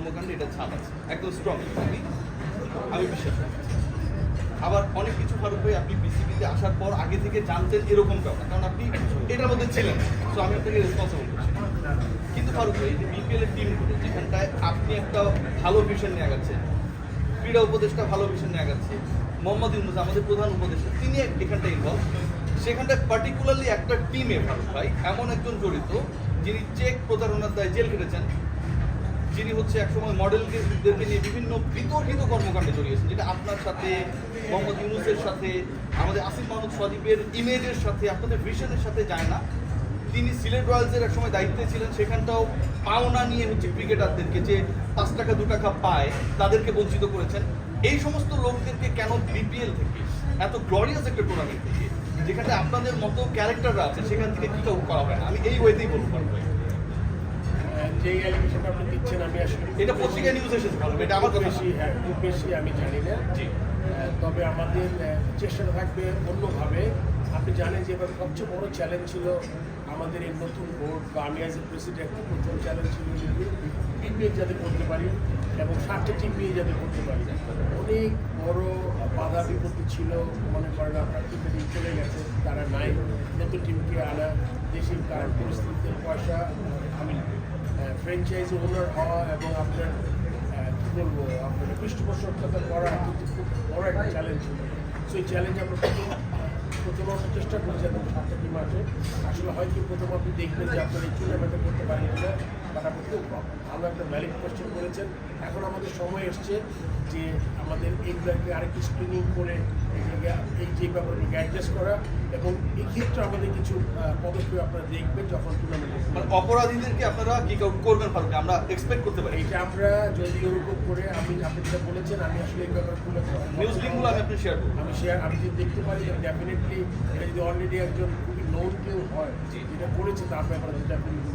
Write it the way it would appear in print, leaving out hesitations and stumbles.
কর্মকাণ্ডে এটা ছাপ আছে, একদম স্ট্রং। আমি বিশ্বাস করি। আবার অনেক কিছু ফারুক ভাই আপনি বিসিবিতে আসার পর আগে থেকে জানতেন এরকমটাও না, কারণ আপনি এটার মধ্যে ছিলেন, তো আমি আপনাকে রেসপন্সিবল করছি। কিন্তু ফারুক ভাই যে বিপিএল এর টিমগুলো যেখানটায় আপনি একটা ভালো ভিশন নিয়ে গেছেন, ক্রীড়া উপদেষ্টা ভালো ভিশন নিয়ে গেছে, মোহাম্মদ ইউনুস আমাদের প্রধান উপদেষ্টা তিনি এখানটায় ইনভলভ, সেখানটায় পার্টিকুলারলি একটা টিমে ফারুক ভাই এমন একজন জড়িত যিনি চেক প্রতারণার দায় জেল খেটেছেন, যিনি হচ্ছে একসময় মডেলদেরকে নিয়ে বিভিন্ন বিতর্কিত কর্মকাণ্ডে জড়িয়েছেন, যেটা আপনার সাথে, মোহাম্মদ ইউনুসের সাথে, আমাদের আসিফ মাহমুদ সজীবের ইমেজের সাথে, আপনাদের ভিশনের সাথে যায় না। তিনি সিলেট রয়্যালসের এক সময় দায়িত্বে ছিলেন, সেখানটাও পাওনা নিয়ে হচ্ছে ক্রিকেটারদেরকে যে 5 টাকা 2 টাকা পায় তাদেরকে বঞ্চিত করেছেন। এই সমস্ত লোকদেরকে কেন বিপিএল থেকে এত গ্লোরিয়াস একটা টুর্নামেন্ট থেকে, যেখানে আপনাদের মতো ক্যারেক্টাররা আছে, সেখান থেকে কি করা হয় না? আমি এই ওয়েতেই বলবো পারবো। যে অ্যালিগেশনটা আপনি দিচ্ছেন আমি আসলে এটা পত্রিকা নিউজ এসেছে ভালো, এটা আমার কথা বেশি, হ্যাঁ খুব বেশি আমি জানি না। জি, তবে আমাদের চেষ্টাটা থাকবে অন্যভাবে। আপনি জানেন যে এবার সবচেয়ে বড় চ্যালেঞ্জ ছিল আমাদের এই নতুন বোর্ড বা আমি অ্যাজ এ প্রেসিডেন্ট, প্রথম চ্যালেঞ্জ ছিল যে বিপিএল যাতে করতে পারি এবং 7টা টিম নিয়ে যাতে করতে পারি। অনেক বড় বাধা বিপত্তি ছিল, মনে করেন আপনার টিমে চলে গেছে, তারা নাই, নতুন টিমকে আনা, দেশের কারেন্ট পরিস্থিতিতে পয়সা, আমি ফ্র্যাঞ্চাইজি ওনার হওয়া এবং আপনার কী বলবো আপনার পৃষ্ঠপোষকতা করা কিন্তু খুব বড় একটা চ্যালেঞ্জ ছিল। সো এই চ্যালেঞ্জ আমরা প্রথম চেষ্টা করছি এবং 7টা টিম আছে। আসলে হয়তো প্রথম আপনি দেখবেন যে আপনার এই টুর্নামেন্টে করতে পারেন কিনা, বাট আপনি খুব ভালো একটা ভ্যালিড কোয়েশ্চেন করেছেন। এখন আমাদের সময় এসছে যে আমাদের এইগুলোকে আরেকটু স্ক্রিনিং করে এই যে ব্যাপারগুলোকে অ্যাডজাস্ট করা, এবং এই ক্ষেত্রে আমাদের কিছু পদক্ষেপ আপনারা দেখবেন যখন টুর্নামেন্ট। মানে অপরাধীদেরকে আপনারা কিক আউট করবেন ফারুক, আমরা এক্সপেক্ট করতে পারি। এটা আমরা যদি ওরকম করে আপনি যেটা বলেছেন, আমি আসলে এই ব্যাপারগুলো নিউজ লিঙ্কগুলো আমি আপনি শেয়ার করবো। আমি যদি দেখতে পারি ডেফিনেটলি এটা যদি অলরেডি একজন খুবই নোন কেউ হয় যেটা করেছে তার ব্যাপারে ডেফিনেটলি